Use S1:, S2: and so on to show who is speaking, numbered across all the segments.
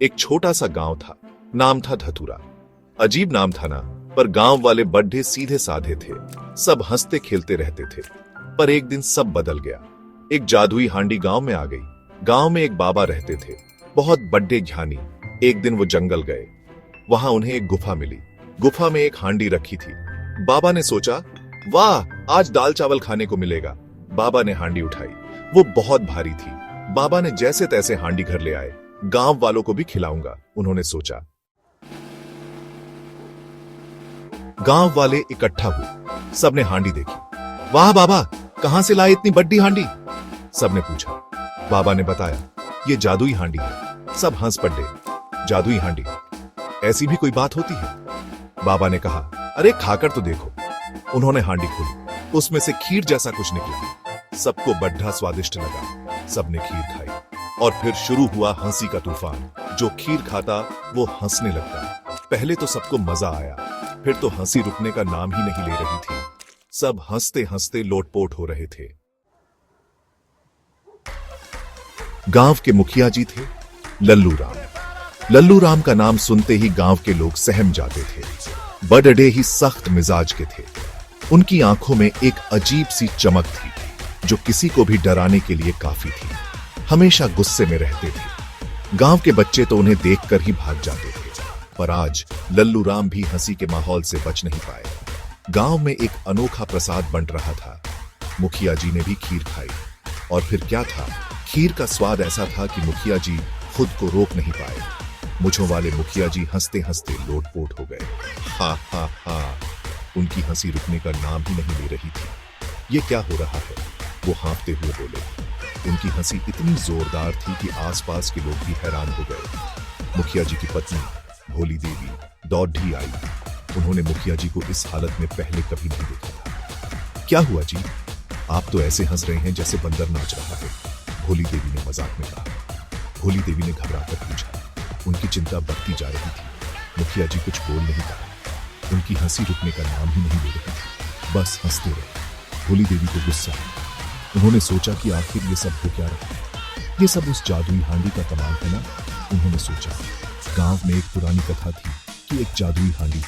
S1: एक छोटा सा गांव था। नाम था धतूरा। अजीब नाम था ना, पर गांव वाले बड्ढे सीधे साधे थे। सब हंसते खेलते रहते थे। पर एक दिन सब बदल गया। एक जादुई हांडी गांव में आ गई। गांव में एक बाबा रहते थे, बहुत बड्ढे ज्ञानी। एक दिन वो जंगल गए। वहां उन्हें एक गुफा मिली। गुफा में एक हांडी रखी थी। बाबा ने सोचा, वाह, आज दाल चावल खाने को मिलेगा। बाबा ने हांडी उठाई। वो बहुत भारी थी। बाबा ने जैसे तैसे हांडी घर ले आए। गांव वालों को भी खिलाऊंगा, उन्होंने सोचा। गांव वाले इकट्ठा हुए। सबने हांडी देखी। वाह बाबा, कहां से लाए इतनी बड़ी हांडी? सबने पूछा। बाबा ने बताया, ये जादुई हांडी है। सब हंस पड़े। जादुई हांडी, ऐसी भी कोई बात होती है? बाबा ने कहा, अरे खाकर तो देखो। उन्होंने हांडी खोली। उसमें से खीर जैसा कुछ निकला। सबको बड़ा स्वादिष्ट लगा। सबने खीर खाई और फिर शुरू हुआ हंसी का तूफान। जो खीर खाता वो हंसने लगता। पहले तो सबको मजा आया, फिर तो हंसी रुकने का नाम ही नहीं ले रही थी। सब हंसते हंसते लोटपोट हो रहे थे। गांव के मुखिया जी थे लल्लू राम। लल्लू राम का नाम सुनते ही गांव के लोग सहम जाते थे। बड़े ही सख्त मिजाज के थे। उनकी आंखों में एक अजीब सी चमक थी, जो किसी को भी डराने के लिए काफी थी। हमेशा गुस्से में रहते थे। गांव के बच्चे तो उन्हें देखकर ही भाग जाते थे। पर आज लल्लू राम भी हंसी के माहौल से बच नहीं पाए। गांव में एक अनोखा प्रसाद बंट रहा था। मुखिया जी ने भी खीर खाई। और फिर क्या था, खीर का स्वाद ऐसा था कि मुखिया जी खुद को रोक नहीं पाए। मुझों वाले मुखिया जी हंसते हंसते लोटपोट हो गए। हा हा हा, उनकी हंसी रुकने का नाम ही नहीं ले रही थी। ये क्या हो रहा है? वो हाँफते हुए बोले। उनकी हंसी इतनी जोरदार थी कि आसपास के लोग भी हैरान हो गए। मुखिया जी की पत्नी भोली देवी दौड़ी आई। उन्होंने मुखिया जी को इस हालत में पहले कभी नहीं देखा था। क्या हुआ जी? आप तो ऐसे हंस रहे हैं जैसे बंदर नाच रहा है, भोली देवी ने मजाक में कहा। भोली देवी ने घबराकर पूछा। उनकी चिंता बढ़ती जा रही थी। मुखिया जी कुछ बोल नहीं पाए। उनकी हंसी रुकने का नाम ही नहीं ले रही थी, बस हंसते रहे। भोली देवी को गुस्सा आया। उन्होंने सोचा कि आखिर ये सब हो क्या रहा है? ये सब उस जादुई हांडी का कमाल है ना? उन्होंने सोचा। गांव में एक पुरानी कथा थी कि एक जादुई हांडी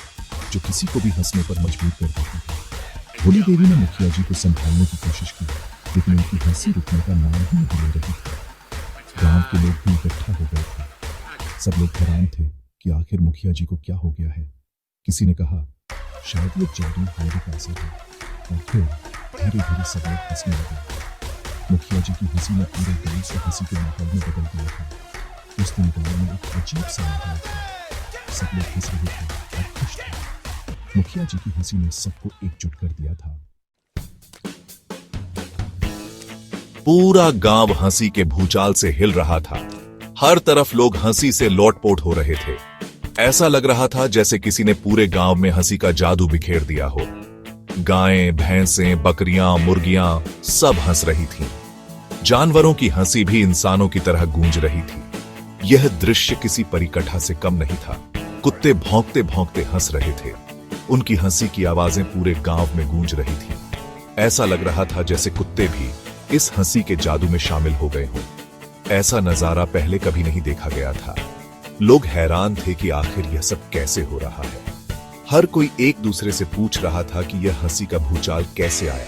S1: जो किसी को भी हंसने पर मजबूर कर देती थी। भोली देवी ने मुखिया जी को संभालने की कोशिश की, लेकिन उनकी हंसी रुकने का नाम ही नहीं ले रही थी। गांव के लोग भी इकट्ठा हो गए थे। सब लोग हैरान थे कि आखिर मुखिया जी को क्या हो गया है। किसी ने कहा, शायद ये जादुई हांडी का असर है। और फिर धीरे धीरे सब लोग हंसने लगे। मुखिया जी की हंसी ने पूरे गांव से हंसी के माहौल में बदल दिया था। उस दिन गांव में एक अजीब सा माहौल था। सब लोग हंस रहे थे और खुश थे। मुखिया जी की हंसी ने सबको एकजुट कर दिया था। पूरा गांव हंसी के भूचाल से हिल रहा था। हर तरफ लोग हंसी से लोटपोट हो रहे थे। ऐसा लग रहा था जैसे किसी ने पूरे गांव में हंसी का जादू बिखेर दिया हो। गायें, भैंसें, बकरियां, मुर्गियां सब हंस रही थीं। जानवरों की हंसी भी इंसानों की तरह गूंज रही थी। यह दृश्य किसी परिकथा से कम नहीं था। कुत्ते भौंकते भौंकते हंस रहे थे। उनकी हंसी की आवाजें पूरे गांव में गूंज रही थी। ऐसा लग रहा था जैसे कुत्ते भी इस हंसी के जादू में शामिल हो गए हों। ऐसा नजारा पहले कभी नहीं देखा गया था। लोग हैरान थे कि आखिर यह सब कैसे हो रहा है। हर कोई एक दूसरे से पूछ रहा था कि यह हंसी का भूचाल कैसे आया।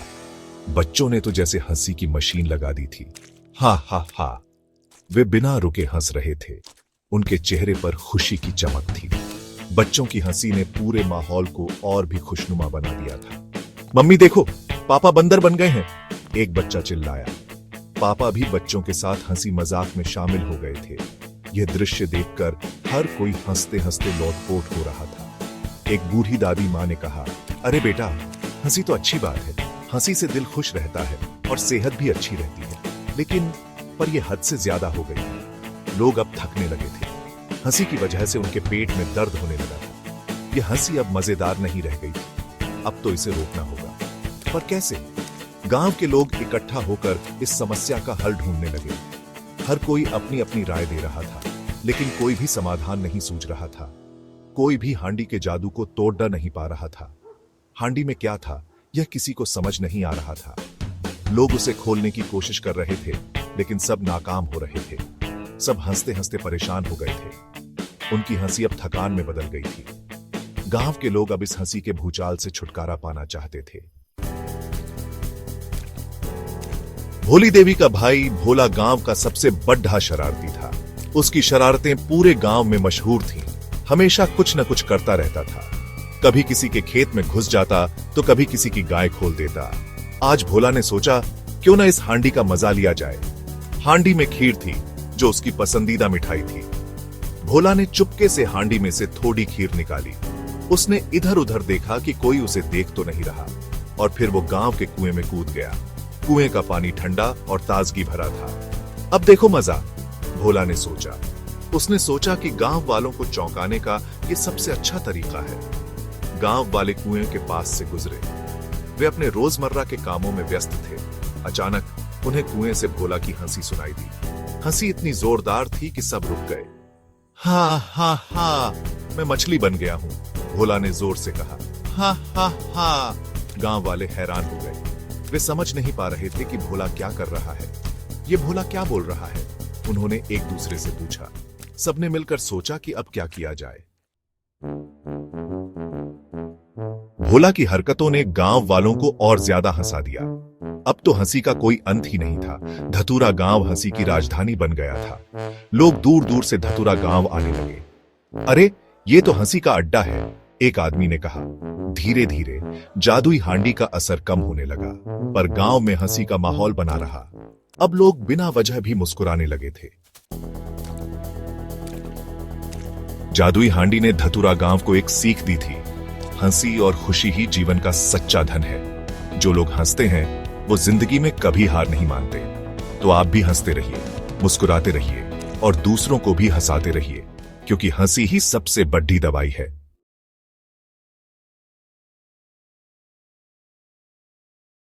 S1: बच्चों ने तो जैसे हंसी की मशीन लगा दी थी। हा हा हा, वे बिना रुके हंस रहे थे। उनके चेहरे पर खुशी की चमक थी। बच्चों की हंसी ने पूरे माहौल को और भी खुशनुमा बना दिया था। मम्मी देखो, पापा बंदर बन गए हैं, एक बच्चा चिल्लाया। पापा भी बच्चों के साथ हंसी मजाक में शामिल हो गए थे। यह दृश्य देखकर हर कोई हंसते हंसते लोटपोट हो रहा था। एक बूढ़ी दादी माँ ने कहा, अरे बेटा, हंसी तो अच्छी बात है। हंसी से दिल खुश रहता है और सेहत भी अच्छी रहती है। लेकिन पर यह हद से ज्यादा हो गई है। लोग अब थकने लगे थे। हंसी की वजह से उनके पेट में दर्द होने लगा था। यह हंसी अब मजेदार नहीं रह गई थी। अब तो इसे रोकना होगा। पर कैसे? गांव के लोग इकट्ठा होकर इस समस्या का हल ढूंढने लगे। हर कोई अपनी अपनी राय दे रहा था, लेकिन कोई भी समाधान नहीं सूझ रहा था। कोई भी हांडी के जादू को तोड़ नहीं पा रहा था। हांडी में क्या था, यह किसी को समझ नहीं आ रहा था। लोग उसे खोलने की कोशिश कर रहे थे, लेकिन सब नाकाम हो रहे थे। सब हंसते हंसते परेशान हो गए थे। उनकी हंसी अब थकान में बदल गई थी। गांव के लोग अब इस हंसी के भूचाल से छुटकारा पाना चाहते थे। भोली देवी का भाई भोला गांव का सबसे बड़ा शरारती था। उसकी शरारतें पूरे गांव में मशहूर थीं। हमेशा कुछ न कुछ करता रहता था। कभी किसी के खेत में घुस जाता तो कभी किसी की गाय खोल देता। आज भोला ने सोचा क्यों ना इस हांडी का मजा लिया जाए। हांडी में खीर थी जो उसकी पसंदीदा मिठाई थी। भोला ने चुपके से हांडी में से थोड़ी खीर निकाली। उसने इधर उधर देखा कि कोई उसे देख तो नहीं रहा और फिर वो गांव के कुएं में कूद गया। कुएं का पानी ठंडा और ताजगी भरा था। अब देखो मजा, भोला ने सोचा। उसने सोचा कि गांव वालों को चौंकाने का ये सबसे अच्छा तरीका है। गांव वाले कुएं के पास से गुजरे। वे अपने रोजमर्रा के कामों में व्यस्त थे। अचानक उन्हें कुएं से भोला की हंसी सुनाई दी। हंसी इतनी जोरदार थी कि सब रुक गए। हा हा हा, मैं मछली बन गया हूं, भोला ने जोर से कहा। हा हा हा, गांव वाले हैरान हो गए। वे समझ नहीं पा रहे थे कि भोला क्या कर रहा है। ये भोला क्या बोल रहा है? उन्होंने एक दूसरे से पूछा। सबने मिलकर सोचा कि अब क्या किया जाए। भोला की हरकतों ने गांव वालों को और ज्यादा हंसा दिया। अब तो हंसी का कोई अंत ही नहीं था। धतूरा गांव हंसी की राजधानी बन गया था। लोग दूर दूर से धतूरा गांव आने लगे। अरे, ये तो हंसी का अड्डा है, एक आदमी ने कहा। धीरे धीरे जादुई हांडी का असर कम होने लगा, पर गांव में हंसी का माहौल बना रहा। अब लोग बिना वजह भी मुस्कुराने लगे थे। जादुई हांडी ने धतूरा गांव को एक सीख दी थी। हंसी और खुशी ही जीवन का सच्चा धन है। जो लोग हंसते हैं वो जिंदगी में कभी हार नहीं मानते। तो आप भी हंसते रहिए, मुस्कुराते रहिए और दूसरों को भी हंसाते रहिए, क्योंकि हंसी ही सबसे बड़ी दवाई है।